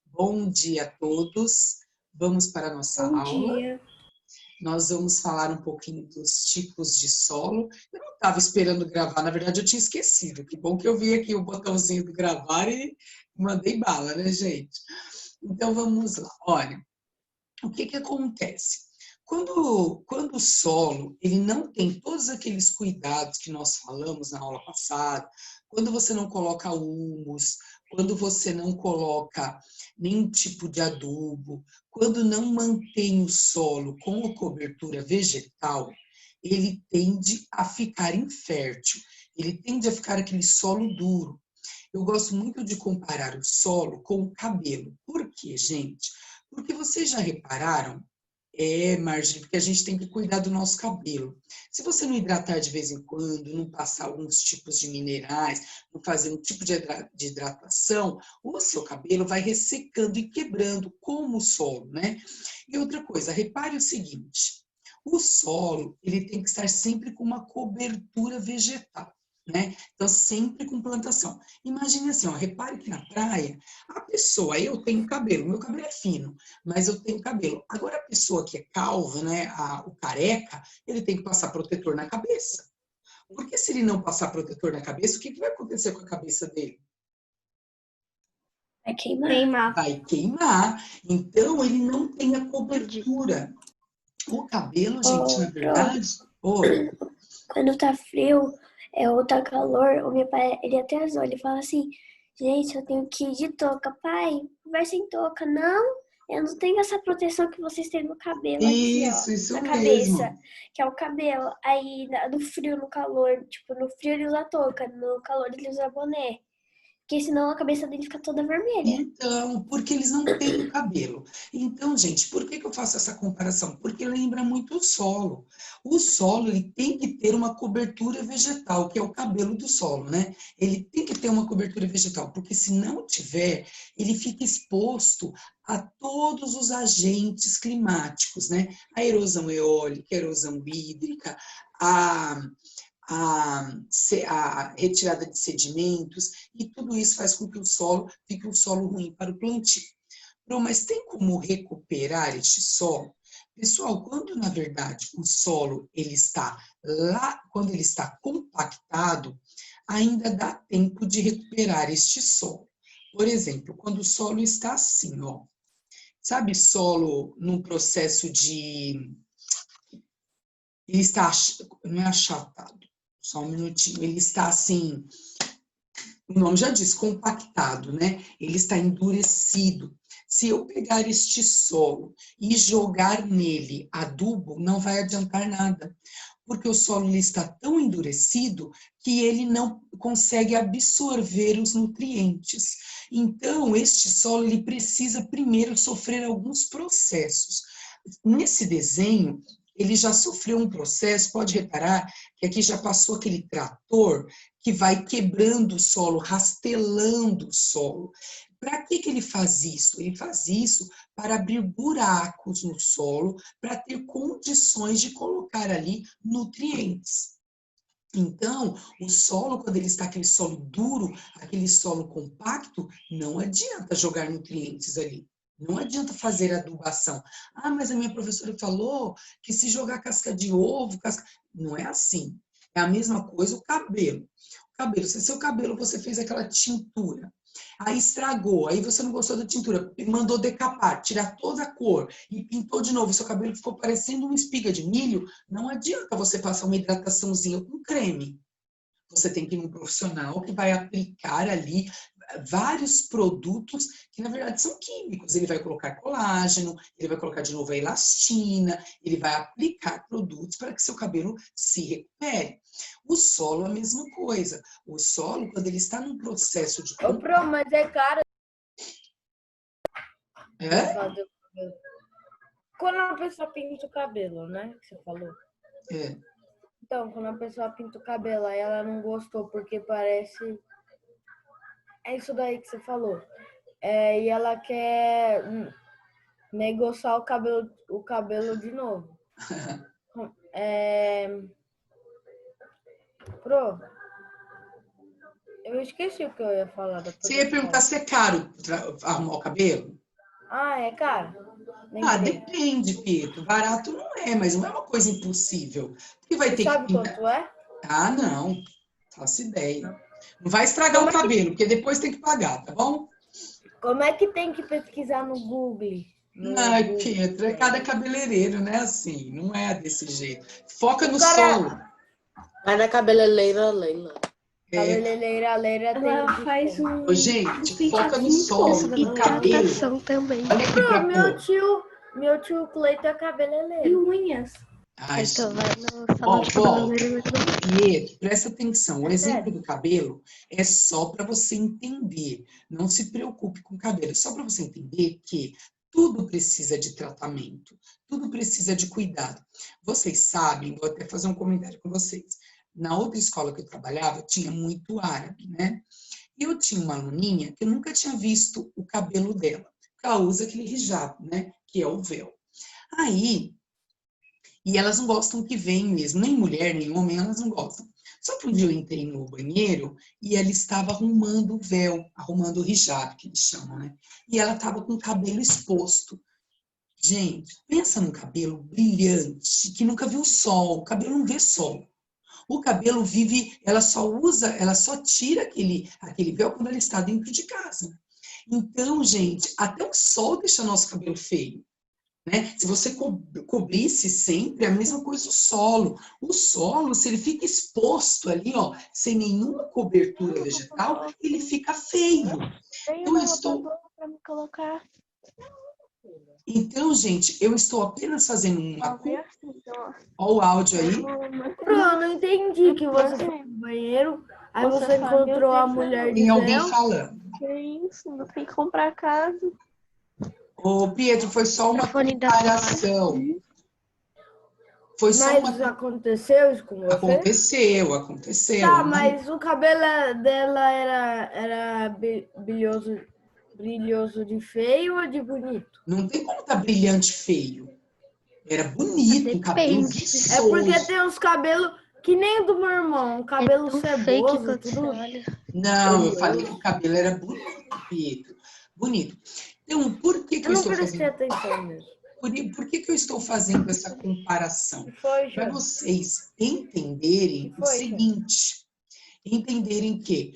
Bom dia a todos. Vamos para a nossa Bom aula. dia. Nós vamos falar um pouquinho dos tipos de solo. Eu não estava esperando gravar, na verdade eu tinha esquecido. Que bom que eu vi aqui o botãozinho do gravar e mandei bala, né, gente? Então vamos lá. Olha, o que que acontece? Quando o solo ele não tem todos aqueles cuidados que nós falamos na aula passada, quando você não coloca humus, quando você não coloca nenhum tipo de adubo, quando não mantém o solo com a cobertura vegetal, ele tende a ficar infértil, ele tende a ficar aquele solo duro. Eu gosto muito de comparar o solo com o cabelo. Por quê, gente? Porque vocês já repararam Marjorie, porque a gente tem que cuidar do nosso cabelo. Se você não hidratar de vez em quando, não passar alguns tipos de minerais, não fazer um tipo de hidratação, o seu cabelo vai ressecando e quebrando como o solo, né? E outra coisa, repare o seguinte, o solo, ele tem que estar sempre com uma cobertura vegetal, né? Então, sempre com plantação. Imagine assim, ó, repare que na praia, a pessoa, eu tenho cabelo, meu cabelo é fino, mas eu tenho cabelo. Agora, a pessoa que é calva, né, o careca, ele tem que passar protetor na cabeça. Porque se ele não passar protetor na cabeça, o que vai acontecer com a cabeça dele? Vai queimar. Vai queimar. Então, ele não tem a cobertura. O cabelo, gente, na verdade... Oi. Quando tá frio ou tá calor, o meu pai, ele até zoa, ele fala assim, gente, eu tenho que ir de touca. Pai, vai sem touca. Não, eu não tenho essa proteção que vocês têm no cabelo aqui, ó. Isso Na cabeça, mesmo. que é o cabelo. Aí, no frio, no calor, tipo, no frio ele usa touca, no calor ele usa boné. Porque senão a cabeça dele fica toda vermelha. Então, porque eles não têm o cabelo. Então, gente, por que eu faço essa comparação? Porque lembra muito o solo. O solo, ele tem que ter uma cobertura vegetal, que é o cabelo do solo, né? Ele tem que ter uma cobertura vegetal, porque se não tiver, ele fica exposto a todos os agentes climáticos, né? A erosão eólica, a erosão hídrica, a a retirada de sedimentos, e tudo isso faz com que o solo fique um solo ruim para o plantio. Bom, mas tem como recuperar este solo? Pessoal, quando na verdade o solo ele está lá, quando ele está compactado, ainda dá tempo de recuperar este solo. Por exemplo, quando o solo está assim, ó, sabe, solo num processo de, ele está, não é achatado, só um minutinho, ele está assim, o nome já diz, compactado, né? Ele está endurecido. Se eu pegar este solo e jogar nele adubo, não vai adiantar nada, porque o solo ele está tão endurecido que ele não consegue absorver os nutrientes. Então, este solo ele precisa primeiro sofrer alguns processos. Nesse desenho, ele já sofreu um processo, pode reparar que aqui já passou aquele trator que vai quebrando o solo, rastelando o solo. Para que ele faz isso? Ele faz isso para abrir buracos no solo, para ter condições de colocar ali nutrientes. Então, o solo, quando ele está aquele solo duro, aquele solo compacto, não adianta jogar nutrientes ali. Não adianta fazer adubação. Ah, mas a minha professora falou que se jogar casca de ovo, casca... Não é assim. É a mesma coisa o cabelo. O cabelo, se seu cabelo você fez aquela tintura, aí estragou, aí você não gostou da tintura, mandou decapar, tirar toda a cor e pintou de novo, seu cabelo ficou parecendo uma espiga de milho, não adianta você passar uma hidrataçãozinha com creme. Você tem que ir num profissional que vai aplicar ali vários produtos que, na verdade, são químicos. Ele vai colocar colágeno, ele vai colocar de novo a elastina, ele vai aplicar produtos para que seu cabelo se recupere. O solo é a mesma coisa. O solo, quando ele está num processo de... Ô, Pro, mas é caro É? fazer o cabelo. Quando a pessoa pinta o cabelo, né? Que você falou. É. Então, quando a pessoa pinta o cabelo, aí ela não gostou, porque parece. É isso daí que você falou. E ela quer negociar o cabelo de novo. Pro, Eu esqueci o que eu ia falar. Você ia perguntar se é caro arrumar o cabelo? Ah, é caro? Ah, Lembrei. depende, Pietro. Barato não é, mas não é uma coisa impossível. Porque vai Você ter sabe que... quanto é? Ah, não. Faço ideia. Não vai estragar Como o é que, cabelo, porque depois tem que pagar, tá bom? como é que tem que pesquisar no Google? No Ai, Google. Pietro, é cada cabeleireiro, né? Assim, não é desse jeito. Foca O no cara, solo. Vai na cabeleireira Leila. cabeleireira Leira tem Ela que faz ser. Ô, uns gente, foca penteados no muito bons, solo. ela E dá cabelo. hidratação também. Olha aqui pra Meu tio Cleiton é E cabeleireiro. unhas. Ai, Então gente. vai no salão de Ó, cabeleireiro muito bom. Pietro, presta atenção. O É exemplo sério. do cabelo é só para você entender. Não se preocupe com o cabelo. É só para você entender que tudo precisa de tratamento. Tudo precisa de cuidado. Vocês sabem, vou até fazer um comentário com vocês. Na outra escola que eu trabalhava, tinha muito árabe, né? E eu tinha uma aluninha que eu nunca tinha visto o cabelo dela. Ela usa aquele hijab, né? Que é o véu. Aí, e elas não gostam que vem mesmo, nem mulher, nem homem, elas não gostam. Só que um dia eu entrei no banheiro e ela estava arrumando o véu, arrumando o hijab, que eles chamam, né? E ela estava com o cabelo exposto. Gente, pensa num cabelo brilhante, que nunca viu sol. O cabelo não vê sol. O cabelo vive, ela só usa, ela só tira aquele véu quando ela está dentro de casa. Então, gente, até o sol deixa nosso cabelo feio. Né? Se você cobrisse sempre, a mesma coisa o solo. O solo, se ele fica exposto ali, ó, sem nenhuma cobertura vegetal, ele fica feio. Então, eu estou... para me colocar. Então, gente, eu estou apenas fazendo uma... Olha Ó o áudio aí. Eu não entendi que você foi no banheiro, aí você fala, encontrou meu a Deus, mulher de Tem alguém véu. falando. que é isso? Não tem que comprar casa. Ô, Pedro, foi só uma Telefone da comparação. Foi só Mas uma... aconteceu isso com você? Aconteceu. Tá, mas o cabelo dela era brilhoso de feio ou de bonito? Não tem como tá brilhante feio. Era bonito, um cabelo Depende. É porque viçoso. tem uns cabelos que nem o do meu irmão, um cabelo Tão fake ceboso, quando você tudo. olha. Não, eu falei que o cabelo era bonito, Pedro. Bonito. Então, por que que Eu eu não estou prestei fazendo... atenção mesmo. Por que que eu estou fazendo essa comparação? Que foi, Para Jean? vocês entenderem Que o foi, Jean? seguinte, entenderem que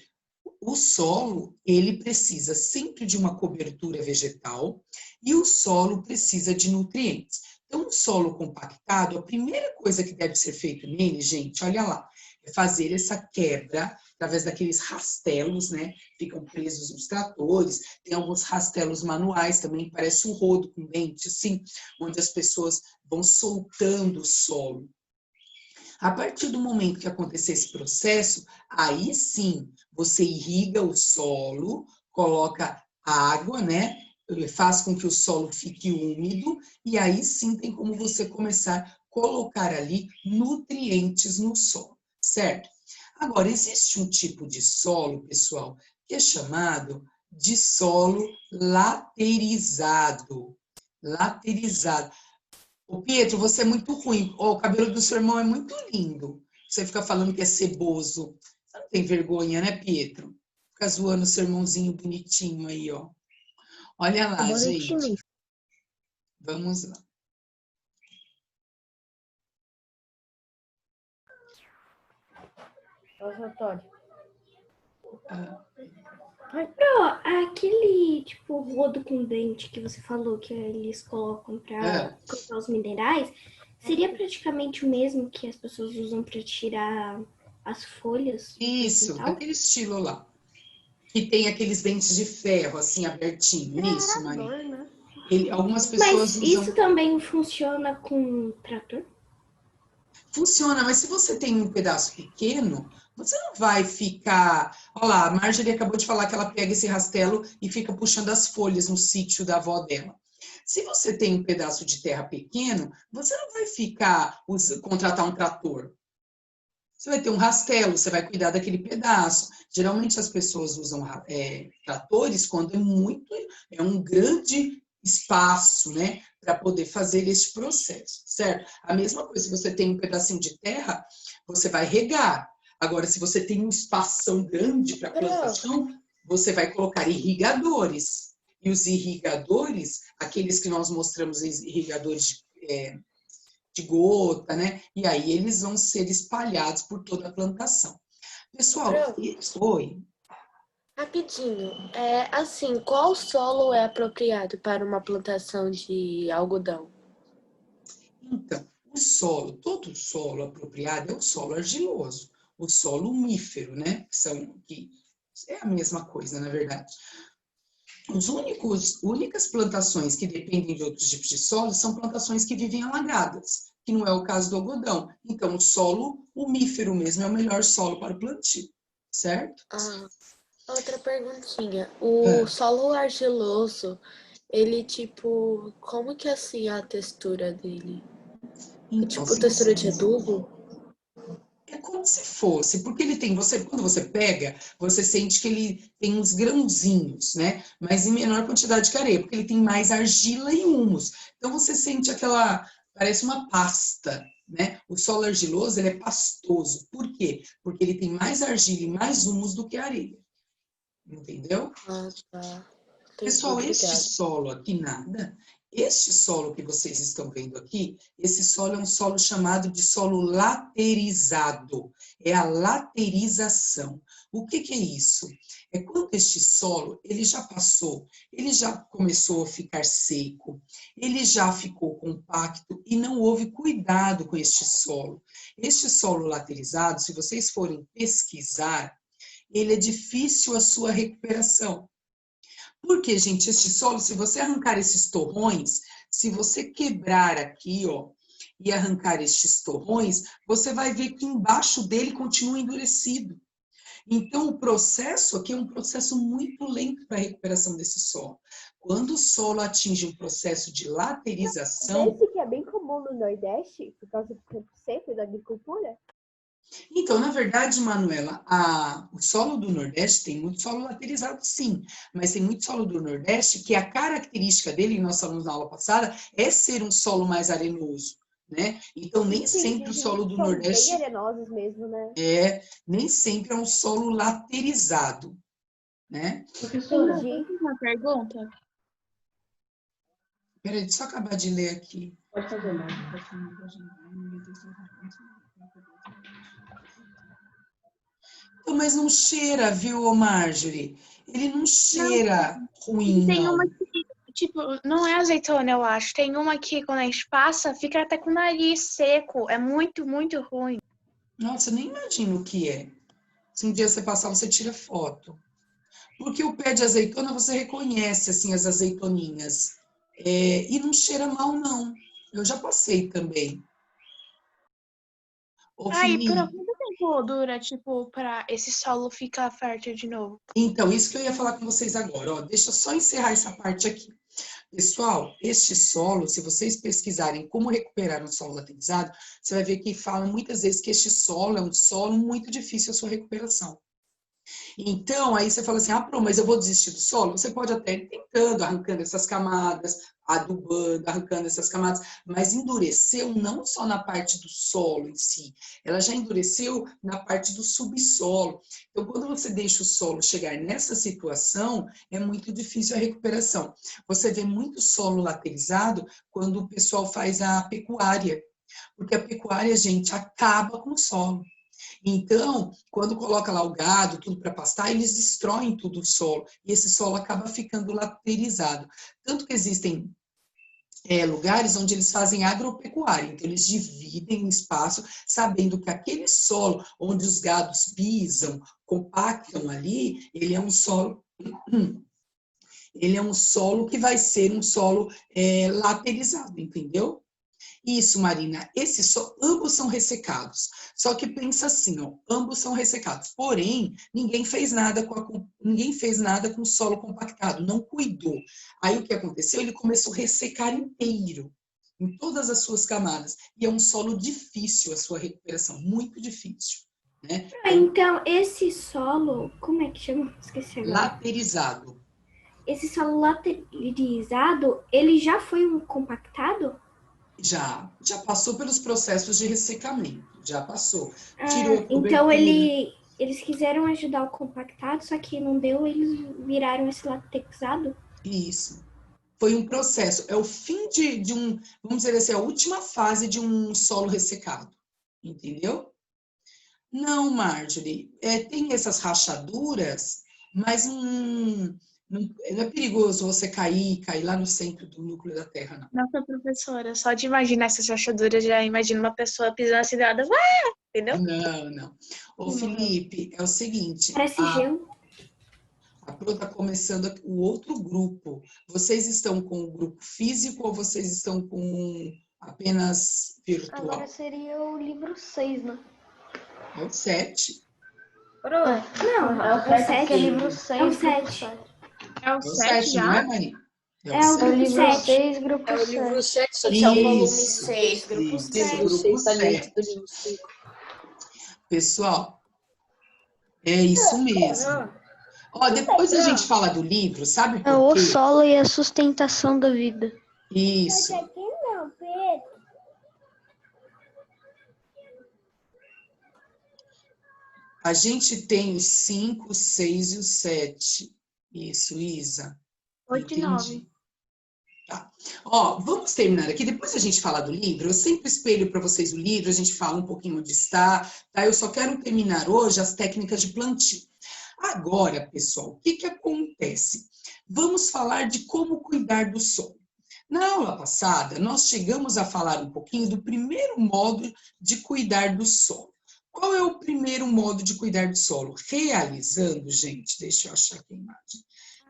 o solo, ele precisa sempre de uma cobertura vegetal e o solo precisa de nutrientes. Então, o solo compactado, a primeira coisa que deve ser feito nele, gente, olha lá, é fazer essa quebra através daqueles rastelos, né? Ficam presos nos tratores, tem alguns rastelos manuais também, parece um rodo com dente, assim, onde as pessoas vão soltando o solo. A partir do momento que acontecer esse processo, aí sim, você irriga o solo, coloca água, né? Faz com que o solo fique úmido, e aí sim tem como você começar a colocar ali nutrientes no solo, certo? Agora, existe um tipo de solo, pessoal, que é chamado de solo laterizado. Laterizado. Ô, Pietro, você é muito ruim. Ó, o cabelo do seu irmão é muito lindo. Você fica falando que é ceboso. Você não tem vergonha, né, Pietro? Fica zoando seu irmãozinho bonitinho aí, ó. Olha lá, gente. Vamos lá. Nossa, Todd. Aquele, tipo, rodo com dente que você falou que eles colocam para cortar os minerais, seria praticamente o mesmo que as pessoas usam para tirar as folhas? Isso, daquele estilo lá. Que tem aqueles dentes de ferro, assim, abertinho. Isso, Maria. Né? Algumas pessoas Mas usam... isso também funciona com trator? Funciona, mas se você tem um pedaço pequeno, você não vai ficar... Olha lá, a Marjorie acabou de falar que ela pega esse rastelo e fica puxando as folhas no sítio da avó dela. Se você tem um pedaço de terra pequeno, você não vai ficar... contratar um trator. Você vai ter um rastelo, você vai cuidar daquele pedaço. Geralmente as pessoas usam tratores quando é um grande espaço, né, para poder fazer esse processo, certo? A mesma coisa, se você tem um pedacinho de terra, você vai regar. Agora, se você tem um espação grande para plantação, você vai colocar irrigadores. E os irrigadores, aqueles que nós mostramos, irrigadores de gota, né? E aí eles vão ser espalhados por toda a plantação. Pessoal, oi. Rapidinho, assim, qual solo é apropriado para uma plantação de algodão? Então, todo solo apropriado é o solo argiloso, o solo umífero, né? Que é a mesma coisa, na verdade. Únicas plantações que dependem de outros tipos de solo são plantações que vivem alagadas, que não é o caso do algodão. Então, o solo umífero mesmo é o melhor solo para o plantio, certo? Outra perguntinha. O solo argiloso, ele tipo, como que é assim a textura dele? Então, tipo textura de adubo? É como se fosse, porque ele tem, quando você pega, você sente que ele tem uns grãozinhos, né? Mas em menor quantidade que areia, porque ele tem mais argila e humus. Então você sente parece uma pasta, né? O solo argiloso, ele é pastoso. Por quê? Porque ele tem mais argila e mais humus do que areia. Entendeu? Tá. Pessoal, este solo aqui nada. Este solo que vocês estão vendo aqui, esse solo é um solo chamado de solo laterizado. É a laterização. O que é isso? É quando este solo, ele já começou a ficar seco, ele já ficou compacto e não houve cuidado com este solo. Este solo laterizado, se vocês forem pesquisar, ele é difícil a sua recuperação. Porque, gente, este solo, se você arrancar esses torrões, se você quebrar aqui, ó, e arrancar estes torrões, você vai ver que embaixo dele continua endurecido. Então, o processo aqui é um processo muito lento para a recuperação desse solo. Quando o solo atinge um processo de laterização... Esse que é bem comum no Nordeste, por causa do tempo seco e da agricultura? Então, na verdade, Manuela, o solo do Nordeste tem muito solo laterizado, sim, mas tem muito solo do Nordeste que a característica dele, e nós falamos na aula passada, é ser um solo mais arenoso, né? Então, nem sempre o solo do Nordeste... Bem arenosos mesmo, né? Nem sempre é um solo laterizado, né? Professora, posso fazer uma pergunta? Peraí, deixa eu acabar de ler aqui. Pode fazer, mas Mas não cheira, viu, Marjorie? Ele não cheira ruim, tem não. uma que, tipo, não é azeitona, eu acho. Tem uma que, quando a gente passa, fica até com o nariz seco. É muito, muito ruim. Nossa, eu nem imagino o que é. Se um dia você passar, você tira foto. Porque o pé de azeitona, você reconhece, assim, as azeitoninhas. E não cheira mal, não. Eu já passei também. E por quanto tempo dura, tipo, pra esse solo ficar fértil de novo? Então, isso que eu ia falar com vocês agora. Ó, deixa eu só encerrar essa parte aqui. Pessoal, este solo, se vocês pesquisarem como recuperar um solo laterizado, você vai ver que fala muitas vezes que este solo é um solo muito difícil a sua recuperação. Então, aí você fala assim, mas eu vou desistir do solo? Você pode até ir tentando, arrancando essas camadas, adubando, arrancando essas camadas, mas endureceu não só na parte do solo em si, ela já endureceu na parte do subsolo. Então, quando você deixa o solo chegar nessa situação, é muito difícil a recuperação. Você vê muito solo laterizado quando o pessoal faz a pecuária, porque a pecuária, gente, acaba com o solo. Então, quando coloca lá o gado, tudo para pastar, eles destroem tudo o solo, e esse solo acaba ficando laterizado. Tanto que existem lugares onde eles fazem agropecuária, então eles dividem o espaço, sabendo que aquele solo onde os gados pisam, compactam ali, ele é um solo que vai ser um solo laterizado, entendeu? Isso, Marina, ambos são ressecados. Só que pensa assim, ó, ambos são ressecados. Porém, ninguém fez nada com o solo compactado, não cuidou. Aí o que aconteceu? Ele começou a ressecar inteiro, em todas as suas camadas. E é um solo difícil a sua recuperação, muito difícil. Né? Então, esse solo, como é que chama? Esqueci agora. Já passou pelos processos de ressecamento, já passou. Tirou a Então cobertura. eles quiseram ajudar o compactado, só que não deu, eles viraram esse latexado? Isso. Foi um processo, é o fim de um, vamos dizer assim, a última fase de um solo ressecado, entendeu? Não, Marjorie, tem essas rachaduras, mas não é perigoso você cair lá no centro do núcleo da Terra, não. Nossa, professora, só de imaginar essas rachaduras, já imagino uma pessoa pisando assim, nada, entendeu? Não. Ô, Felipe, é o seguinte, Parece gelo. a Pro está começando o outro grupo. Vocês estão com o grupo físico ou vocês estão com apenas virtual? Agora seria o livro 6, né? É o 7. Não, É o 7, porque é livro 6, É o grupo 7. 7. É o É o 7 7, não é, já? Maria? É o É o grupo livro 7. 6, grupo É o 7. livro 7, só que é o volume Isso, 6, grupo isso, 7. grupo 6 tá dentro 7. do livro 5. Pessoal, é isso mesmo. Ó, depois a gente fala do livro, sabe É por o quê? solo e a sustentação da vida. Isso. não, Pedro. A gente tem os 5, 6 e o 7. Isso, Isa. 8 e 9. Entendi. Tá. Ó, vamos terminar aqui. Depois a gente fala do livro. Eu sempre espelho para vocês o livro, a gente fala um pouquinho onde está. Tá? Eu só quero terminar hoje as técnicas de plantio. Agora, pessoal, o que acontece? Vamos falar de como cuidar do solo. Na aula passada, nós chegamos a falar um pouquinho do primeiro modo de cuidar do solo. Qual é o primeiro modo de cuidar do solo? Realizando, gente, deixa eu achar aqui a imagem.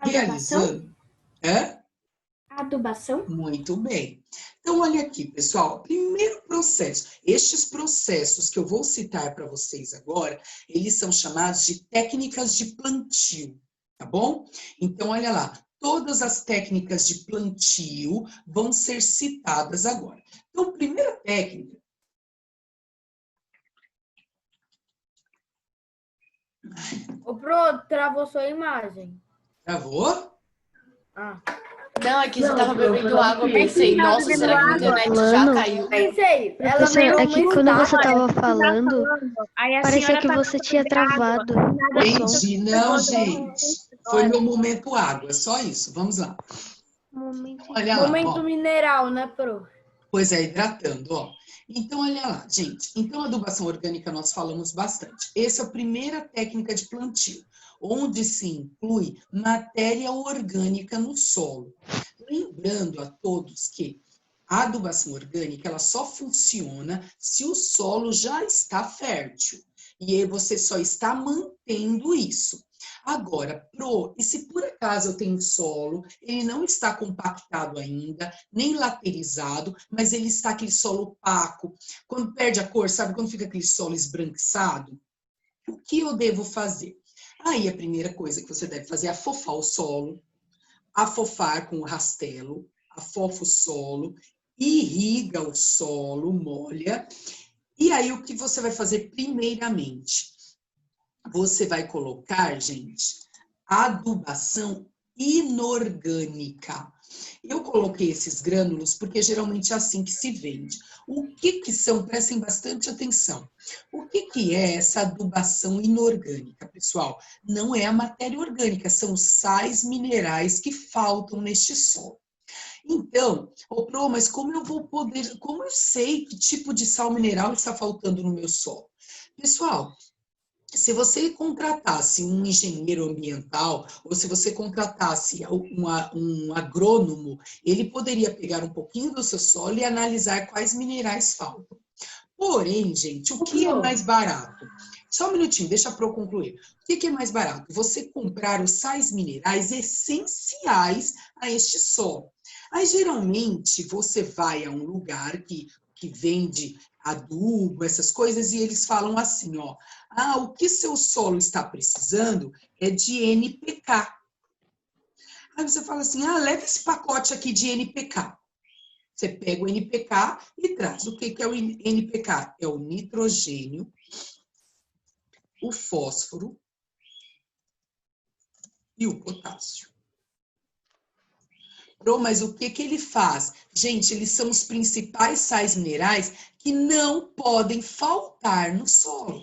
Realizando. Adubação? Muito bem. Então, olha aqui, pessoal, primeiro processo. Estes processos que eu vou citar para vocês agora, eles são chamados de técnicas de plantio, tá bom? Então, olha lá, todas as técnicas de plantio vão ser citadas agora. Então, primeira técnica. Ô, Pro, travou sua imagem. Travou? Ah. Não, é que você tava bebendo água, eu pensei, nossa, será que minha internet já Mano. caiu? Pensei, ela Professor, veio é que quando você tava falando, Aí a parecia senhora que tá você tinha travado o som. Entendi. Não, gente. Foi meu momento água, só isso. Vamos lá. Olha lá, Momento ó. mineral, né, Pro? Pois é, hidratando, ó. Então, olha lá, gente. Então, adubação orgânica nós falamos bastante. Essa é a primeira técnica de plantio, onde se inclui matéria orgânica no solo. Lembrando a todos que a adubação orgânica, ela só funciona se o solo já está fértil. E aí você só está mantendo isso. Agora, e se por acaso eu tenho solo, ele não está compactado ainda, nem laterizado, mas ele está aquele solo opaco. Quando perde a cor, sabe quando fica aquele solo esbranquiçado? O que eu devo fazer? Aí a primeira coisa que você deve fazer é afofar o solo, afofar com o rastelo, afofa o solo, irriga o solo, molha. E aí o que você vai fazer primeiramente? Você vai colocar, gente, adubação inorgânica. Eu coloquei esses grânulos porque geralmente é assim que se vende. O que são? Prestem bastante atenção. O que é essa adubação inorgânica, pessoal? Não é a matéria orgânica, são os sais minerais que faltam neste solo. Então, Pro, mas como eu sei que tipo de sal mineral está faltando no meu solo? Pessoal, se você contratasse um engenheiro ambiental, ou se você contratasse um agrônomo, ele poderia pegar um pouquinho do seu solo e analisar quais minerais faltam. Porém, gente, o que é mais barato? Só um minutinho, deixa a Pro concluir. O que é mais barato? Você comprar os sais minerais essenciais a este solo. Aí, geralmente, você vai a um lugar que vende adubo, essas coisas, e eles falam assim, ó, o que seu solo está precisando é de NPK. Aí você fala assim, leva esse pacote aqui de NPK. Você pega o NPK e traz. O que é o NPK? É o nitrogênio, o fósforo e o potássio. Mas o que que ele faz? Gente, eles são os principais sais minerais que não podem faltar no solo.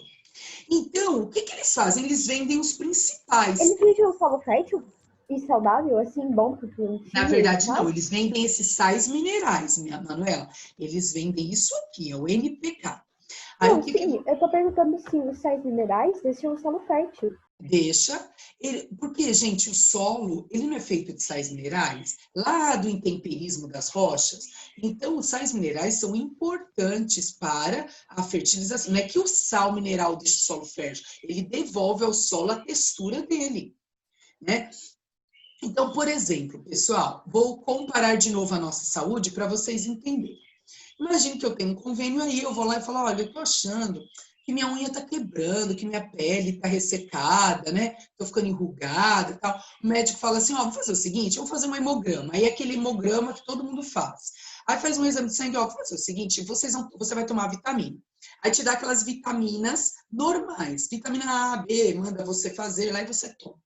Então, o que que eles fazem? Eles vendem os principais. Eles vendem um solo fértil e saudável, assim, bom pro plantio? Na verdade, não. Eles vendem esses sais minerais, minha Manuela. Eles vendem isso aqui, é o NPK. Aí, Não, o que que sim, eu tô perguntando se os sais minerais deixam um solo fértil. deixa? Porque, gente, o solo, ele não é feito de sais minerais, lá do intemperismo das rochas. Então, os sais minerais são importantes para a fertilização. Não é que o sal mineral deixa o solo fértil, ele devolve ao solo a textura dele, né? Então, por exemplo, pessoal, vou comparar de novo a nossa saúde para vocês entenderem. Imagine que eu tenho um convênio aí, eu vou lá e falo, olha, eu tô achando que minha unha tá quebrando, que minha pele tá ressecada, né? Tô ficando enrugada e tal. O médico fala assim, ó, vamos fazer o seguinte, vamos fazer um hemograma. Aí é aquele hemograma que todo mundo faz. Aí faz um exame de sangue, ó, vamos fazer o seguinte, você vai tomar vitamina. Aí te dá aquelas vitaminas normais, vitamina A, B, manda você fazer lá e você toma.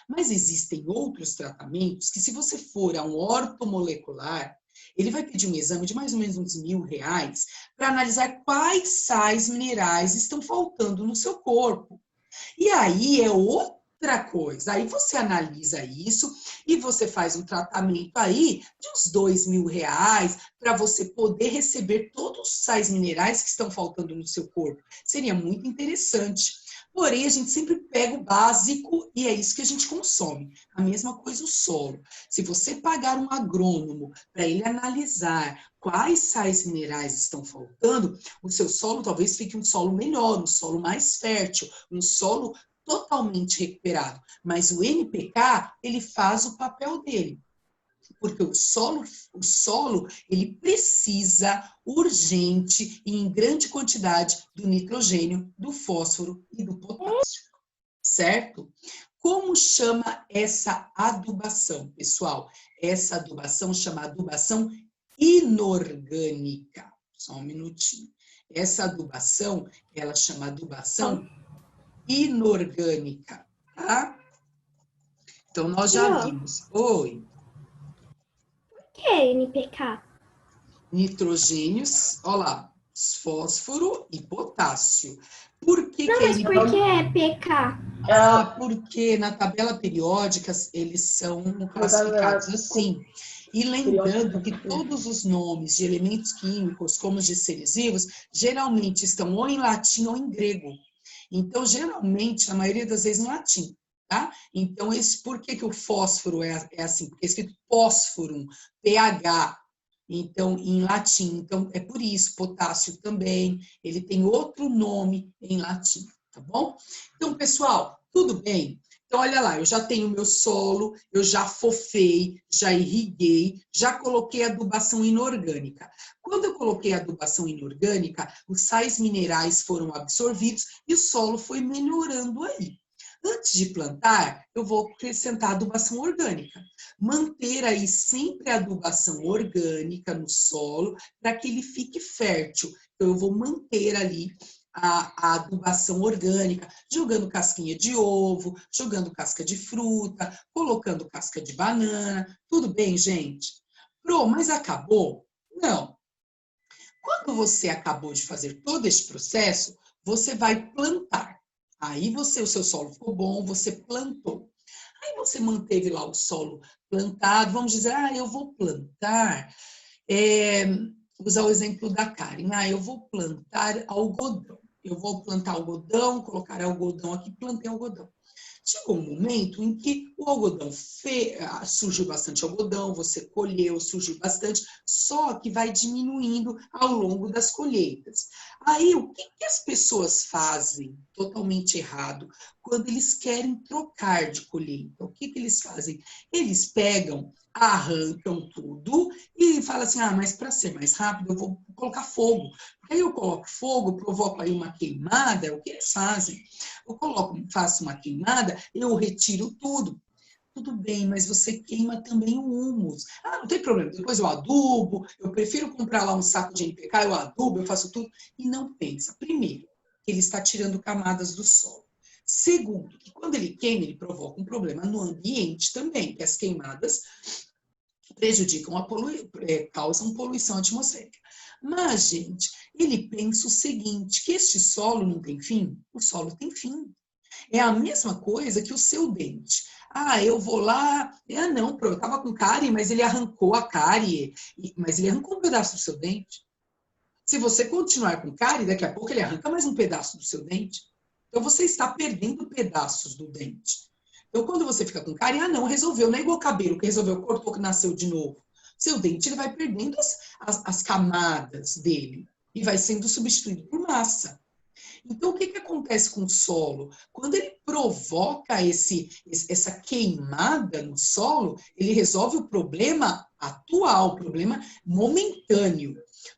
Mas existem outros tratamentos que, se você for a um ortomolecular, ele vai pedir um exame de mais ou menos uns R$1.000 para analisar quais sais minerais estão faltando no seu corpo. E aí é outra coisa. Aí você analisa isso e você faz um tratamento aí de uns R$2.000 para você poder receber todos os sais minerais que estão faltando no seu corpo. Seria muito interessante. Porém, a gente sempre pega o básico e é isso que a gente consome. A mesma coisa o solo. Se você pagar um agrônomo para ele analisar quais sais minerais estão faltando, o seu solo talvez fique um solo melhor, um solo mais fértil, um solo totalmente recuperado. Mas o NPK, ele faz o papel dele. Porque o solo, ele precisa urgente e em grande quantidade do nitrogênio, do fósforo e do potássio, certo? Como chama essa adubação, pessoal? Essa adubação chama adubação inorgânica. Só um minutinho. Essa adubação, ela chama adubação inorgânica, tá? Então, nós já vimos. Oi. O que é NPK? Nitrogênios, olha lá, fósforo e potássio. Por que Não, que é mas por que é PK? porque na tabela periódica eles são classificados assim. E lembrando que todos os nomes de elementos químicos, como os de seres geralmente estão ou em latim ou em grego. Então, geralmente, a maioria das vezes em latim. Tá? Então, por que que o fósforo é assim? Porque é escrito fósforum, PH, então, em latim. Então, é por isso, potássio também, ele tem outro nome em latim, tá bom? Então, pessoal, tudo bem? Então, olha lá, eu já tenho meu solo, eu já fofei, já irriguei, já coloquei adubação inorgânica. Quando eu coloquei adubação inorgânica, os sais minerais foram absorvidos e o solo foi melhorando aí. Antes de plantar, eu vou acrescentar adubação orgânica. Manter aí sempre a adubação orgânica no solo para que ele fique fértil. Então, eu vou manter ali a adubação orgânica, jogando casquinha de ovo, jogando casca de fruta, colocando casca de banana. Tudo bem, gente? Mas acabou? Não. Quando você acabou de fazer todo esse processo, você vai plantar. Aí o seu solo ficou bom, você plantou. Aí você manteve lá o solo plantado, vamos dizer, eu vou plantar, usar o exemplo da Karen, eu vou plantar algodão. Eu vou plantar algodão, colocar algodão aqui, plantei algodão. Chegou um momento em que o algodão surgiu bastante algodão, você colheu, surgiu bastante, só que vai diminuindo ao longo das colheitas. Aí, o que as pessoas fazem totalmente errado quando eles querem trocar de colheita? O que eles fazem? Eles pegam, arrancam tudo e falam assim, mas para ser mais rápido eu vou colocar fogo. Porque aí eu coloco fogo, provoco aí uma queimada, é o que eles fazem. Eu faço uma queimada, eu retiro tudo. Tudo bem, mas você queima também o humus. Não tem problema, depois eu adubo, eu prefiro comprar lá um saco de NPK, eu adubo, eu faço tudo. E não pensa, primeiro, que ele está tirando camadas do solo. Segundo, que quando ele queima, ele provoca um problema no ambiente também, que as queimadas prejudicam causam poluição atmosférica. Mas, gente, ele pensa o seguinte, que este solo não tem fim? O solo tem fim. É a mesma coisa que o seu dente. Ah, eu vou lá... não, eu estava com cárie, mas ele arrancou a cárie. Mas ele arrancou um pedaço do seu dente. Se você continuar com cárie, daqui a pouco ele arranca mais um pedaço do seu dente. Então, você está perdendo pedaços do dente. Então, quando você fica com cárie, não, resolveu. Não é igual o cabelo, que resolveu, cortou, que nasceu de novo. Seu dente ele vai perdendo as camadas dele e vai sendo substituído por massa. Então, o que acontece com o solo? Quando ele provoca essa queimada no solo, ele resolve o problema atual, o problema momentâneo.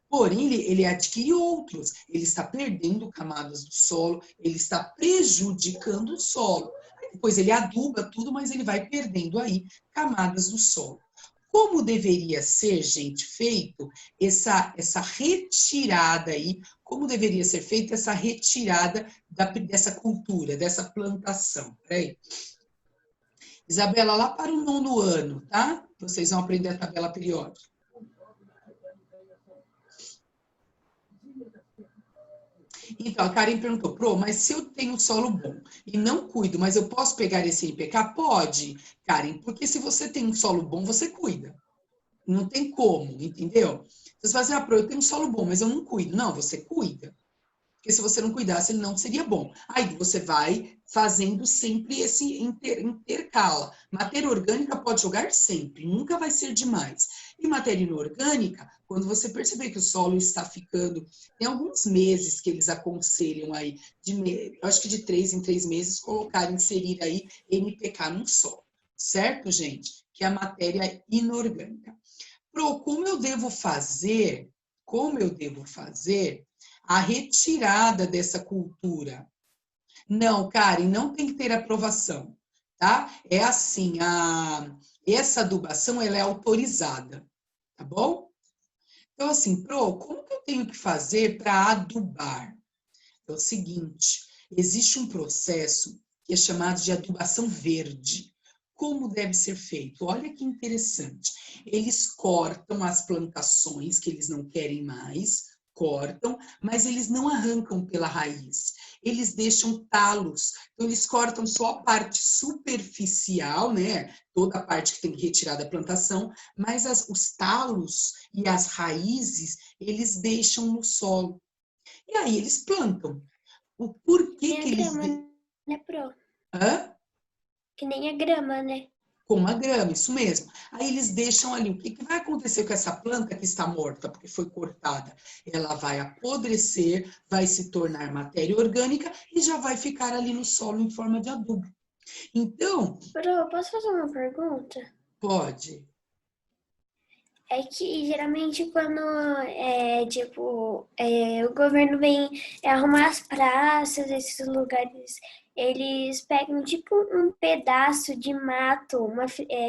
Porém, ele adquire outros. Ele está perdendo camadas do solo, ele está prejudicando o solo. Aí depois ele aduba tudo, mas ele vai perdendo aí camadas do solo. Como deveria ser, gente, feito essa retirada aí, como deveria ser feita essa retirada dessa cultura, dessa plantação? Peraí. Isabela, lá para o 9º ano, tá? Vocês vão aprender a tabela periódica. Então, a Karen perguntou, Pro, mas se eu tenho solo bom e não cuido, mas eu posso pegar esse NPK? Pode, Karen, porque se você tem um solo bom, você cuida. Não tem como, entendeu? Você vai dizer, Pro, eu tenho um solo bom, mas eu não cuido. Não, você cuida. Porque se você não cuidasse, ele não seria bom. Aí você vai fazendo sempre esse intercala. Matéria orgânica pode jogar sempre, nunca vai ser demais. E matéria inorgânica, quando você perceber que o solo está ficando... Tem alguns meses que eles aconselham aí, eu acho que de 3 em 3 meses, colocar, inserir aí NPK no solo. Certo, gente? Que é a matéria inorgânica. Pro, como eu devo fazer a retirada dessa cultura? Não, Karen, não tem que ter aprovação, tá? É assim, essa adubação, ela é autorizada, tá bom? Então, assim, Pro, como que eu tenho que fazer para adubar? É o seguinte, existe um processo que é chamado de adubação verde. Como deve ser feito? Olha que interessante. Eles cortam as plantações que eles não querem mais, cortam, mas eles não arrancam pela raiz. Eles deixam talos. Então, eles cortam só a parte superficial, né? Toda a parte que tem que retirar da plantação, mas os talos e as raízes, eles deixam no solo. E aí, eles plantam. O porquê que eles... Né, Pro? Hã? Que nem a grama, né? Como a grama, isso mesmo. Aí eles deixam ali. O que vai acontecer com essa planta que está morta, porque foi cortada? Ela vai apodrecer, vai se tornar matéria orgânica e já vai ficar ali no solo em forma de adubo. Então... Pro, posso fazer uma pergunta? Pode. É que geralmente quando o governo vem arrumar as praças, esses lugares, eles pegam tipo um pedaço de mato,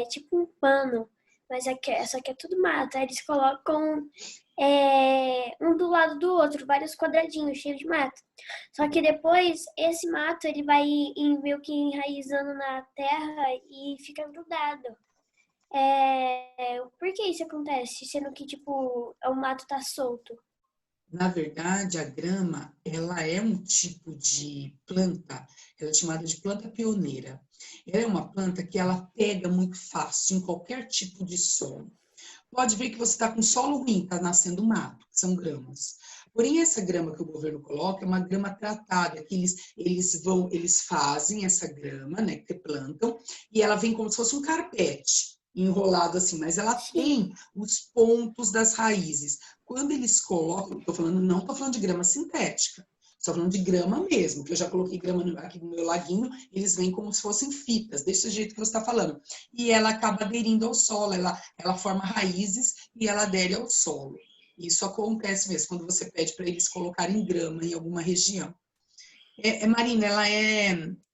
tipo um pano, mas só que é tudo mato. Aí eles colocam um do lado do outro, vários quadradinhos cheios de mato. Só que depois esse mato ele vai meio que enraizando na terra e fica grudado. Por que isso acontece, sendo que, tipo, o mato tá solto? Na verdade, a grama, ela é um tipo de planta, ela é chamada de planta pioneira. Ela é uma planta que ela pega muito fácil em qualquer tipo de solo. Pode ver que você está com solo ruim, está nascendo mato, que são gramas. Porém, essa grama que o governo coloca é uma grama tratada, que eles fazem essa grama, né, que plantam, e ela vem como se fosse um carpete, enrolado assim, mas ela tem os pontos das raízes. Quando eles colocam, não estou falando de grama sintética, estou falando de grama mesmo, que eu já coloquei grama aqui no meu laguinho, eles vêm como se fossem fitas, desse jeito que você está falando. E ela acaba aderindo ao solo, ela forma raízes e ela adere ao solo. Isso acontece mesmo, quando você pede para eles colocarem grama em alguma região. Marina,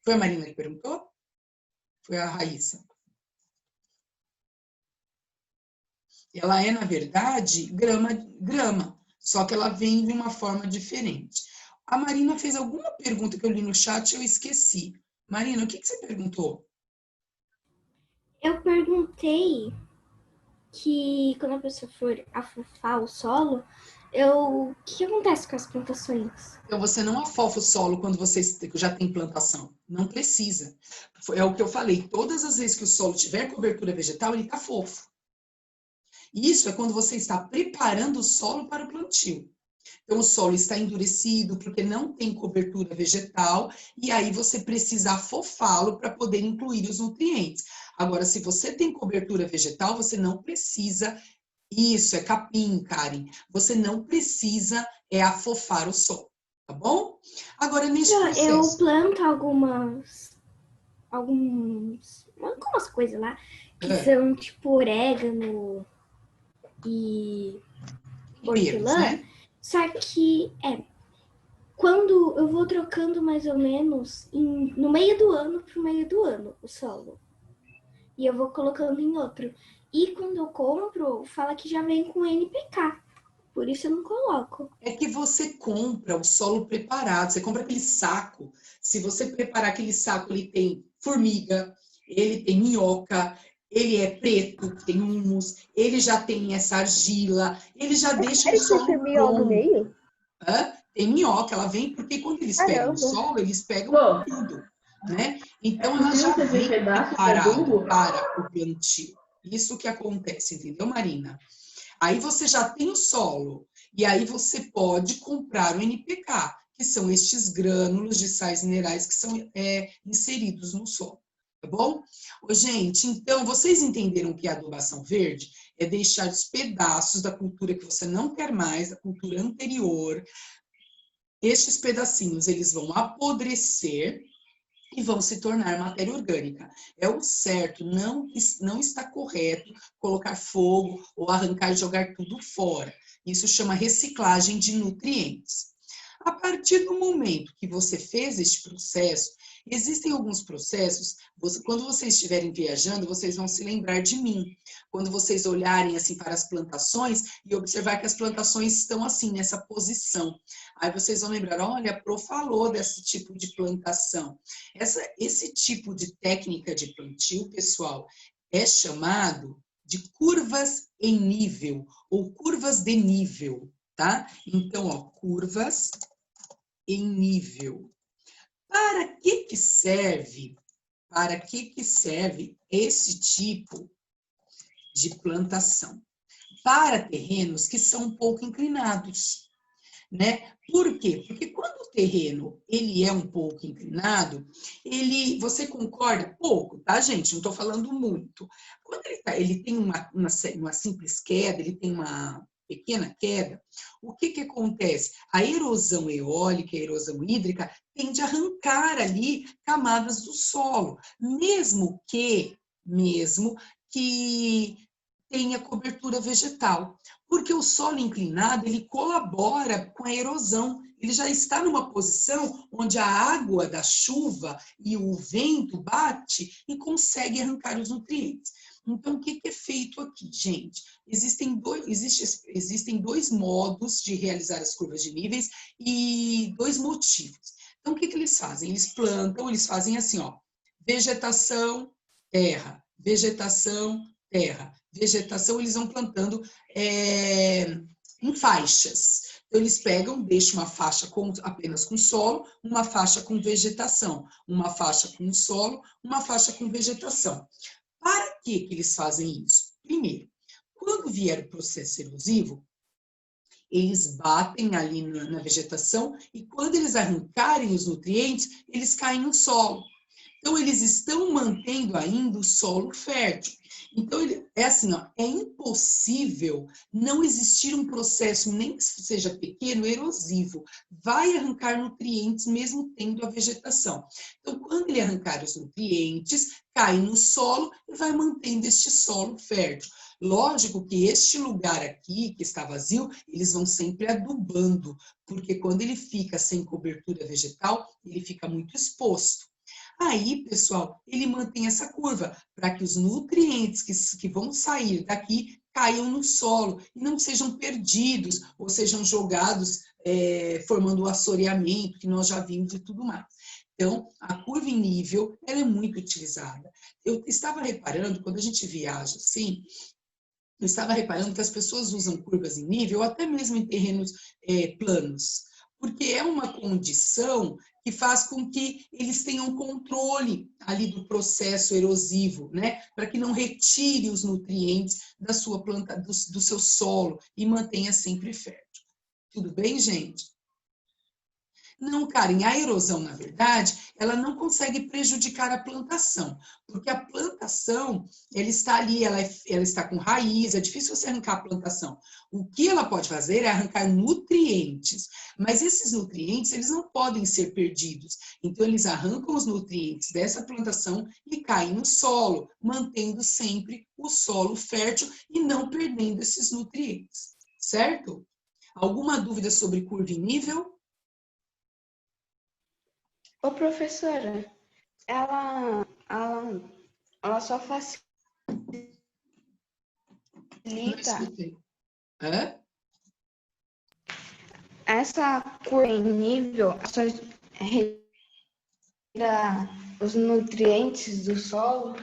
foi a Marina que perguntou? Foi a Raíssa. Ela é, na verdade, grama, só que ela vem de uma forma diferente. A Marina fez alguma pergunta que eu li no chat e eu esqueci. Marina, o que você perguntou? Eu perguntei que quando a pessoa for afofar o solo, o que acontece com as plantações? Então, você não afofa o solo quando você já tem plantação. Não precisa. É o que eu falei. Todas as vezes que o solo tiver cobertura vegetal, ele está fofo. Isso é quando você está preparando o solo para o plantio. Então, o solo está endurecido porque não tem cobertura vegetal e aí você precisa afofá-lo para poder incluir os nutrientes. Agora, se você tem cobertura vegetal, você não precisa... Isso, é capim, Karen. Você não precisa afofar o solo, tá bom? Agora, neste processo... Eu planto algumas coisas lá, que são tipo orégano e hortelã, né? Só que quando eu vou trocando mais ou menos no meio do ano pro meio do ano o solo. E eu vou colocando em outro. E quando eu compro, fala que já vem com NPK. Por isso eu não coloco. É que você compra o solo preparado, você compra aquele saco. Se você preparar aquele saco, ele tem formiga, ele tem minhoca, ele é preto, tem humus, ele já tem essa argila, ele já deixa o solo pronto. No meio? Tem minhoca, ela vem porque quando eles pegam o solo, eles pegam tudo, né? Então, ela já vem preparado para o plantio. Isso que acontece, entendeu, Marina? Aí você já tem o solo, e aí você pode comprar o NPK, que são estes grânulos de sais minerais que são inseridos no solo, tá bom? Gente, então, vocês entenderam que a adubação verde é deixar os pedaços da cultura que você não quer mais, da cultura anterior. Estes pedacinhos, eles vão apodrecer e vão se tornar matéria orgânica. É o certo, não está correto colocar fogo ou arrancar e jogar tudo fora. Isso chama reciclagem de nutrientes. A partir do momento que você fez este processo, existem alguns processos, quando vocês estiverem viajando, vocês vão se lembrar de mim. Quando vocês olharem assim para as plantações e observar que as plantações estão assim, nessa posição. Aí vocês vão lembrar, olha, a Pro falou desse tipo de plantação. Esse tipo de técnica de plantio, pessoal, é chamado de curvas em nível ou curvas de nível, tá? Então, ó, curvas em nível. Para que serve? Para que serve esse tipo de plantação? Para terrenos que são um pouco inclinados, né? Por quê? Porque quando o terreno ele é um pouco inclinado, você concorda? Pouco, tá, gente? Não estou falando muito. Quando ele tem uma simples queda, ele tem uma pequena queda, o que acontece? A erosão eólica, a erosão hídrica, tende a arrancar ali camadas do solo, mesmo que tenha cobertura vegetal. Porque o solo inclinado, ele colabora com a erosão. Ele já está numa posição onde a água da chuva e o vento bate e consegue arrancar os nutrientes. Então, o que é feito aqui, gente? Existem dois modos de realizar as curvas de níveis e dois motivos. Então, o que eles fazem? Eles plantam, eles fazem assim, ó, vegetação, terra, vegetação, terra, vegetação, eles vão plantando em faixas. Então, eles pegam, deixam uma faixa apenas com solo, uma faixa com vegetação, uma faixa com solo, uma faixa com vegetação. Para que eles fazem isso? Primeiro, quando vier o processo erosivo, eles batem ali na vegetação e quando eles arrancarem os nutrientes, eles caem no solo. Então, eles estão mantendo ainda o solo fértil. Então, é assim, ó, é impossível não existir um processo, nem que seja pequeno, erosivo. Vai arrancar nutrientes mesmo tendo a vegetação. Então, quando ele arrancar os nutrientes, cai no solo e vai mantendo este solo fértil. Lógico que este lugar aqui, que está vazio, eles vão sempre adubando, porque quando ele fica sem cobertura vegetal, ele fica muito exposto. Aí, pessoal, ele mantém essa curva para que os nutrientes que vão sair daqui caiam no solo e não sejam perdidos ou sejam jogados formando o assoreamento que nós já vimos e tudo mais. Então, a curva em nível, ela é muito utilizada. Eu estava reparando, quando a gente viaja assim, eu estava reparando que as pessoas usam curvas em nível, até mesmo em terrenos planos, porque é uma condição que faz com que eles tenham controle ali do processo erosivo, né? Para que não retire os nutrientes da sua planta, do seu solo e mantenha sempre fértil. Tudo bem, gente? Não, Karen, a erosão, na verdade, ela não consegue prejudicar a plantação, porque a plantação, ela está ali, ela está com raiz, é difícil você arrancar a plantação. O que ela pode fazer é arrancar nutrientes, mas esses nutrientes, eles não podem ser perdidos. Então, eles arrancam os nutrientes dessa plantação e caem no solo, mantendo sempre o solo fértil e não perdendo esses nutrientes, certo? Alguma dúvida sobre curva e nível? Ô, professora, ela só facilita Não escutei. Hã? essa curva em nível, só retira os nutrientes do solo.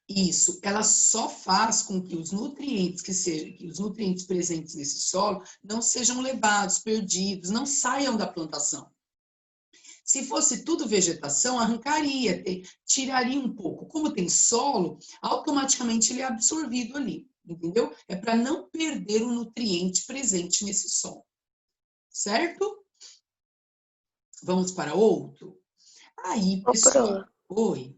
Isso, ela só faz com que os nutrientes que os nutrientes presentes nesse solo não sejam levados, perdidos, não saiam da plantação. Se fosse tudo vegetação, arrancaria, tiraria um pouco. Como tem solo, automaticamente ele é absorvido ali, entendeu? É para não perder o nutriente presente nesse solo. Certo? Vamos para outro? Aí, pessoal... Oi.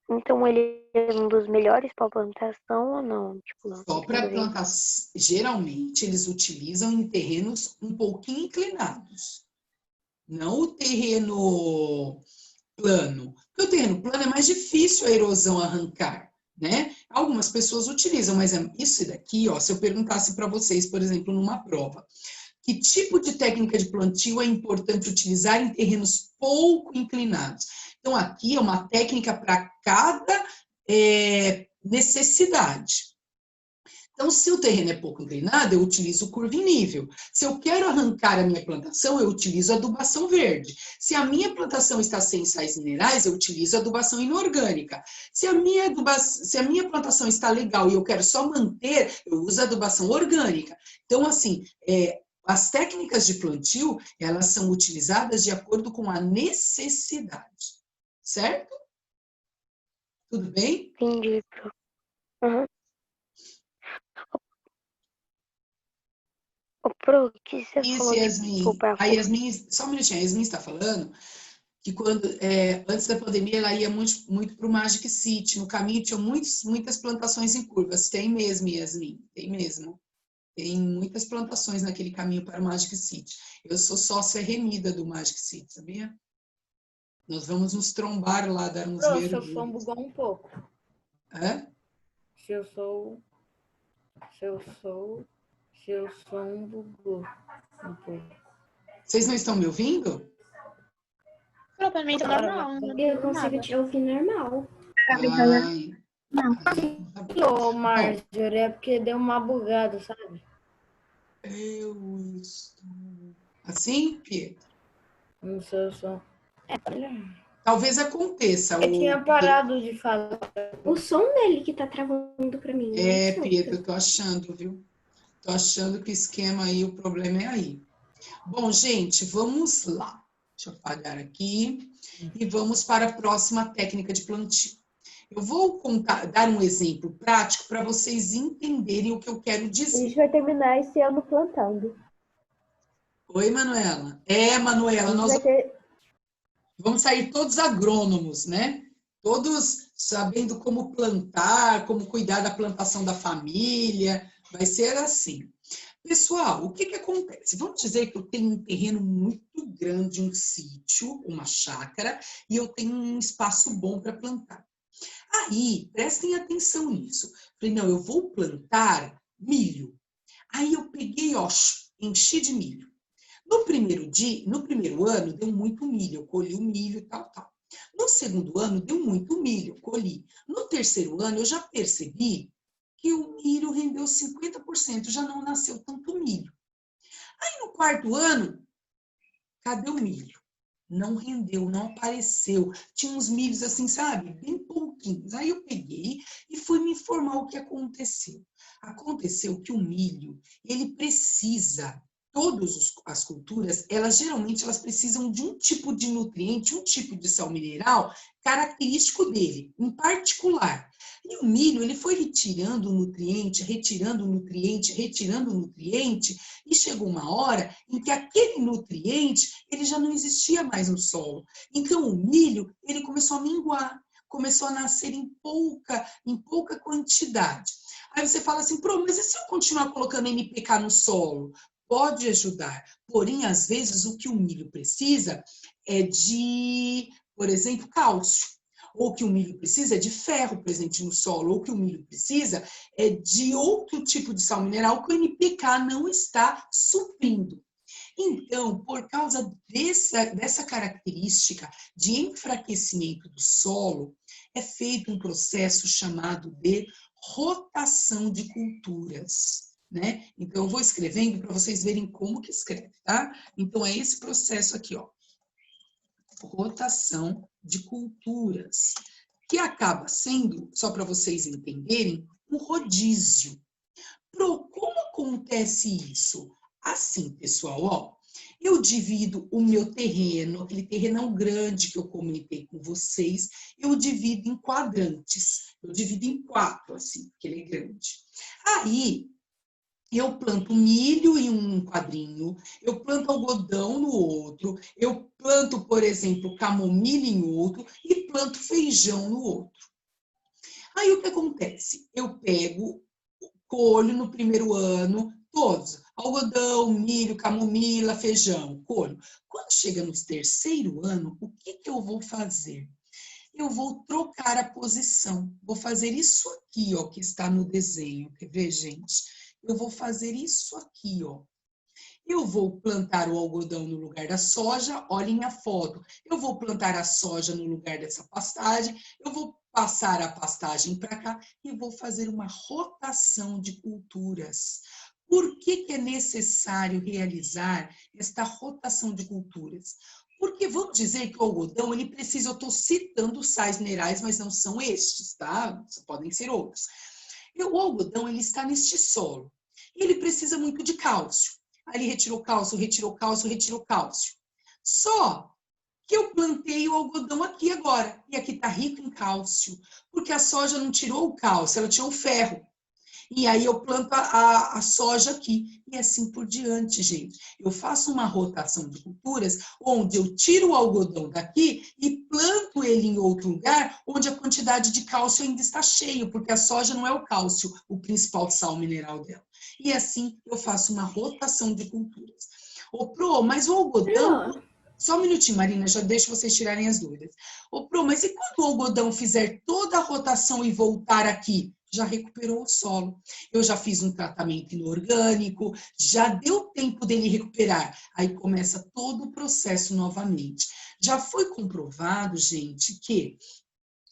Então ele é um dos melhores para plantação ou não? Tipo, Só para plantação. Geralmente, eles utilizam em terrenos um pouquinho inclinados. Não o terreno plano. Porque o terreno plano é mais difícil a erosão arrancar, né? Algumas pessoas utilizam, mas isso daqui, ó, se eu perguntasse para vocês, por exemplo, numa prova, que tipo de técnica de plantio é importante utilizar em terrenos pouco inclinados? Então, aqui é uma técnica para cada necessidade. Então, se o terreno é pouco inclinado, eu utilizo curva em nível. Se eu quero arrancar a minha plantação, eu utilizo adubação verde. Se a minha plantação está sem sais minerais, eu utilizo adubação inorgânica. Se a minha plantação está legal e eu quero só manter, eu uso adubação orgânica. Então, assim, as técnicas de plantio, elas são utilizadas de acordo com a necessidade. Certo? Tudo bem? Entendi. Uhum. Ô, Pro, que você Isso, falou Yasmin. A Yasmin, só um minutinho, a Yasmin está falando que quando, antes da pandemia, ela ia muito para o Magic City. No caminho tinha muitas plantações em curvas. Tem mesmo, Yasmin, tem mesmo. Tem muitas plantações naquele caminho para o Magic City. Eu sou sócia remida do Magic City, sabia? Nós vamos nos trombar lá, dar uns mergulhos. Seu som bugou um pouco. Hã? Seu som bugou um pouco. Vocês não estão me ouvindo? Pra mim tá normal. Eu consigo te ouvir normal. Ai. Ô, Marjorie, é porque deu uma bugada, sabe? Eu estou... Assim, Pietro? No seu som. Talvez aconteça. Eu tinha parado de falar. O som dele que tá travando pra mim. Pietro, eu tô achando, viu? Tô achando que o esquema aí, o problema é aí. Bom, gente, vamos lá. Deixa eu apagar aqui. E vamos para a próxima técnica de plantio. Eu vou dar um exemplo prático para vocês entenderem o que eu quero A dizer. gente vai terminar esse ano plantando. Oi, Manuela. Manuela, nós vamos sair todos agrônomos, né? Todos sabendo como plantar, como cuidar da plantação da família. Vai ser assim. Pessoal, o que acontece? Vamos dizer que eu tenho um terreno muito grande, um sítio, uma chácara, e eu tenho um espaço bom para plantar. Aí, prestem atenção nisso. Falei, não, eu vou plantar milho. Aí eu peguei, ó, enchi de milho. No primeiro ano, deu muito milho, eu colhi o milho e tal. No segundo ano, deu muito milho, eu colhi. No terceiro ano, eu já percebi que o milho rendeu 50%, já não nasceu tanto milho. Aí no quarto ano, cadê o milho? não rendeu, não apareceu. Tinha uns milhos assim, sabe? Bem pouquinhos. Aí eu peguei e fui me informar o que aconteceu. Aconteceu que o milho, ele precisa, todas as culturas, geralmente elas precisam de um tipo de nutriente, um tipo de sal mineral característico dele, em particular. E o milho, ele foi retirando o nutriente, retirando o nutriente, retirando o nutriente, e chegou uma hora em que aquele nutriente, ele já não existia mais no solo. Então, o milho, ele começou a minguar, começou a nascer em pouca quantidade. Aí você fala assim, mas e se eu continuar colocando NPK no solo? Pode ajudar, porém, às vezes, o que o milho precisa é de, por exemplo, cálcio. Ou que o milho precisa é de ferro presente no solo, ou que o milho precisa é de outro tipo de sal mineral que o NPK não está suprindo. Então, por causa dessa característica de enfraquecimento do solo, é feito um processo chamado de rotação de culturas, né? Então, eu vou escrevendo para vocês verem como que escreve, tá? Então, é esse processo aqui, ó. Rotação de culturas, que acaba sendo, só para vocês entenderem, um rodízio. Como acontece isso? Assim, pessoal, ó, eu divido o meu terreno, aquele terrenão grande que eu comentei com vocês, eu divido em quadrantes, eu divido em 4, assim, porque ele é grande. Aí, eu planto milho em um quadrinho, eu planto algodão no outro, eu planto, por exemplo, camomila em outro e planto feijão no outro. Aí o que acontece? Eu pego, colho no primeiro ano, todos, algodão, milho, camomila, feijão, colho. Quando chega no terceiro ano, o que eu vou fazer? Eu vou trocar a posição. Vou fazer isso aqui, ó, que está no desenho. Quer ver, gente? Eu vou fazer isso aqui, ó. Eu vou plantar o algodão no lugar da soja, olhem a foto. Eu vou plantar a soja no lugar dessa pastagem, eu vou passar a pastagem para cá e vou fazer uma rotação de culturas. Por que é necessário realizar esta rotação de culturas? Porque vamos dizer que o algodão, ele precisa, eu estou citando sais minerais, mas não são estes, tá? Podem ser outros. O algodão, ele está neste solo. E ele precisa muito de cálcio. Aí ele retirou cálcio, retirou cálcio, retirou cálcio. Só que eu plantei o algodão aqui agora. E aqui está rico em cálcio. Porque a soja não tirou o cálcio, ela tirou o ferro. E aí eu planto a soja aqui. E assim por diante, gente. Eu faço uma rotação de culturas onde eu tiro o algodão daqui e planto ele em outro lugar onde a quantidade de cálcio ainda está cheia, porque a soja não é o cálcio, o principal sal mineral dela. E assim eu faço uma rotação de culturas. Mas o algodão... Só um minutinho, Marina, já deixo vocês tirarem as dúvidas. Mas e quando o algodão fizer toda a rotação e voltar aqui? Já recuperou o solo. Eu já fiz um tratamento inorgânico, já deu tempo dele recuperar. Aí começa todo o processo novamente. Já foi comprovado, gente, que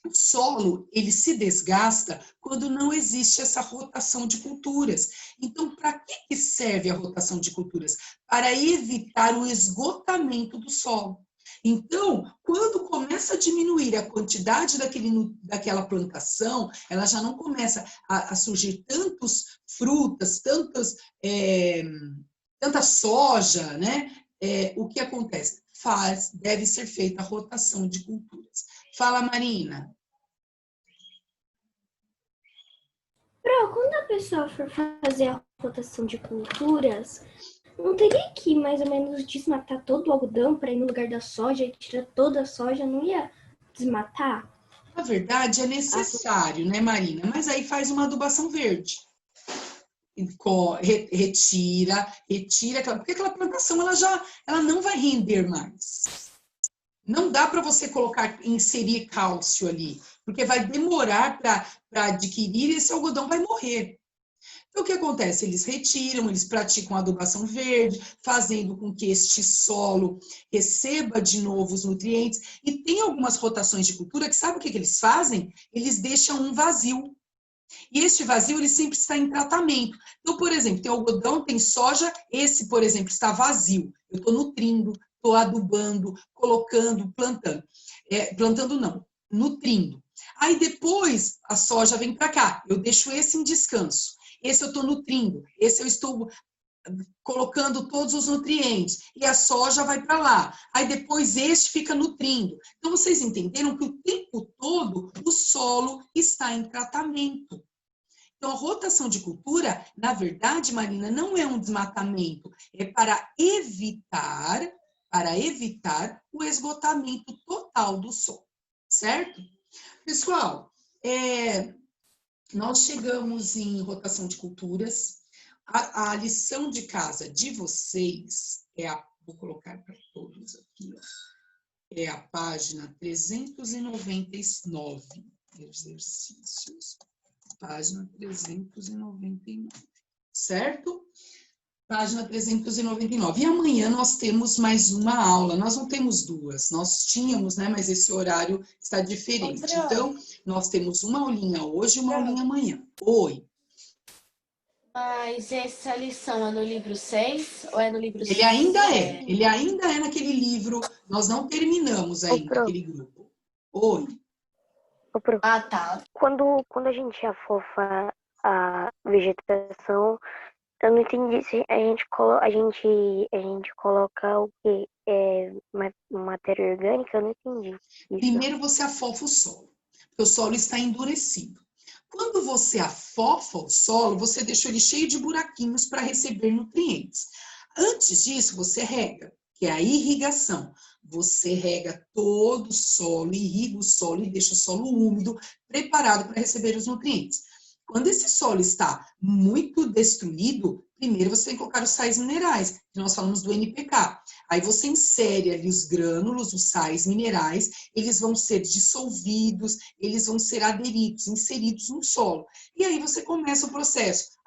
o solo, ele se desgasta quando não existe essa rotação de culturas. Então, para que serve a rotação de culturas? Para evitar o esgotamento do solo. Então, quando começa a diminuir a quantidade daquela plantação, ela já não começa a surgir tantas frutas, tanta soja, né? O que acontece? Deve ser feita a rotação de culturas. Fala, Marina. Quando a pessoa for fazer a rotação de culturas, não teria que mais ou menos desmatar todo o algodão para ir no lugar da soja e tirar toda a soja? Não ia desmatar? Na verdade, é necessário, né, Marina? Mas aí faz uma adubação verde. Retira, porque aquela plantação ela não vai render mais. Não dá para você inserir cálcio ali, porque vai demorar para adquirir e esse algodão vai morrer. Então, o que acontece? Eles retiram, eles praticam adubação verde, fazendo com que este solo receba de novo os nutrientes. E tem algumas rotações de cultura que sabe o que eles fazem? Eles deixam um vazio. E este vazio, ele sempre está em tratamento. Então, por exemplo, tem algodão, tem soja, esse, por exemplo, está vazio. Eu estou nutrindo, estou adubando, colocando, plantando. Plantando não, nutrindo. Aí depois a soja vem para cá, eu deixo esse em descanso. Esse eu estou nutrindo, esse eu estou colocando todos os nutrientes, e a soja vai para lá. Aí depois este fica nutrindo. Então vocês entenderam que o tempo todo o solo está em tratamento. Então a rotação de cultura, na verdade, Marina, não é um desmatamento, é para evitar o esgotamento total do solo, certo? Pessoal, nós chegamos em rotação de culturas. A lição de casa de vocês vou colocar para todos aqui, ó, é a página 399, exercícios, página 399, certo? Página 399. E amanhã nós temos mais uma aula. Nós não temos duas. Nós tínhamos, né? Mas esse horário está diferente. Então, nós temos uma aulinha hoje e uma aulinha amanhã. Oi. Mas essa lição é no livro 6 ou é no livro 7? Ele ainda é naquele livro. Nós não terminamos ainda aquele grupo. Oi. Ah, tá. Quando a gente afofa a vegetação, eu não entendi se a gente coloca o quê? Matéria orgânica? Eu não entendi. Primeiro você afofa o solo, porque o solo está endurecido. Quando você afofa o solo, você deixa ele cheio de buraquinhos para receber nutrientes. Antes disso, você rega, que é a irrigação. Você rega todo o solo, irriga o solo e deixa o solo úmido, preparado para receber os nutrientes. Quando esse solo está muito destruído, primeiro você tem que colocar os sais minerais, que nós falamos do NPK. Aí você insere ali os grânulos, os sais minerais, eles vão ser dissolvidos, eles vão ser aderidos, inseridos no solo. E aí você começa o processo,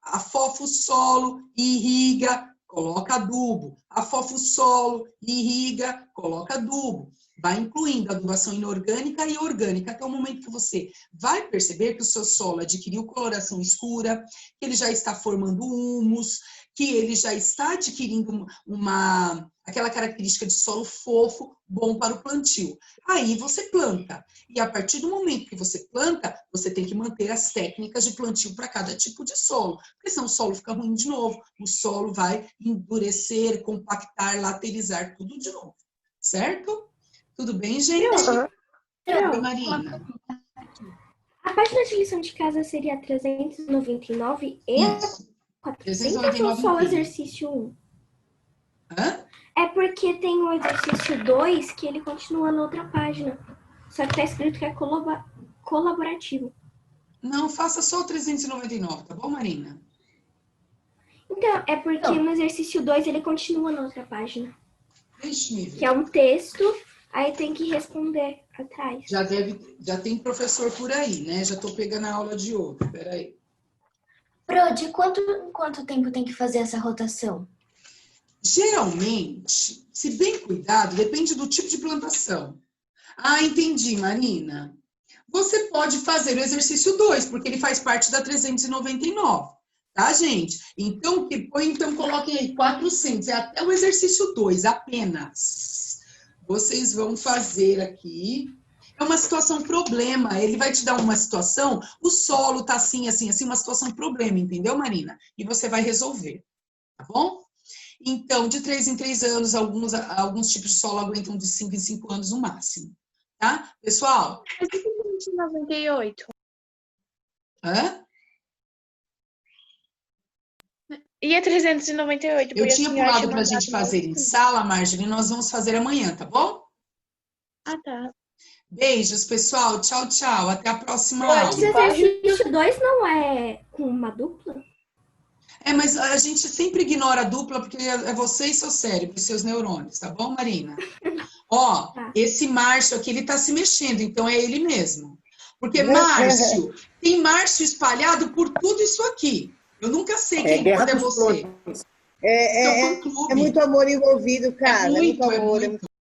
afofa o solo, irriga, coloca adubo, afofa o solo, irriga, coloca adubo. Vai incluindo adubação inorgânica e orgânica, até o momento que você vai perceber que o seu solo adquiriu coloração escura, que ele já está formando humus, que ele já está adquirindo aquela característica de solo fofo, bom para o plantio. Aí você planta. E a partir do momento que você planta, você tem que manter as técnicas de plantio para cada tipo de solo, porque senão o solo fica ruim de novo, o solo vai endurecer, compactar, laterizar tudo de novo. Certo? Tudo bem, gente? Oi, Marina. A página de lição de casa seria 399 e Isso. 400 ou só o exercício 1? Hã? É porque tem o exercício 2 que ele continua na outra página. Só que tá escrito que é colaborativo. Não, faça só o 399, tá bom, Marina? Então, é porque no exercício 2 ele continua na outra página. Deixa eu ver. Que é um texto, aí tem que responder atrás. Já tem professor por aí, né? Já tô pegando a aula de outro, peraí. Pro, de quanto tempo tem que fazer essa rotação? Geralmente, se bem cuidado, depende do tipo de plantação. Ah, entendi, Marina. Você pode fazer o exercício 2, porque ele faz parte da 399, tá, gente? Então, coloquem aí 400, é até o exercício 2, apenas. Vocês vão fazer aqui. É uma situação problema, ele vai te dar uma situação, o solo tá assim, assim, assim, uma situação problema, entendeu, Marina? E você vai resolver, tá bom? Então, de 3 em 3 anos, alguns tipos de solo aguentam de 5 em 5 anos no máximo, tá? Pessoal? 398. Hã? E a 398? Eu tinha pulado pra gente fazer em sala, Marjorie, e nós vamos fazer amanhã, tá bom? Ah, tá. Beijos, pessoal. Tchau, tchau. Até a próxima aula. Esse exercício 2 não é com uma dupla? Mas a gente sempre ignora a dupla porque é você e seu cérebro, e seus neurônios, tá bom, Marina? Ó, esse Márcio aqui, ele tá se mexendo, então é ele mesmo. Porque Márcio, tem Márcio espalhado por tudo isso aqui. Eu nunca sei quando é você. É muito amor envolvido, cara. É muito amor.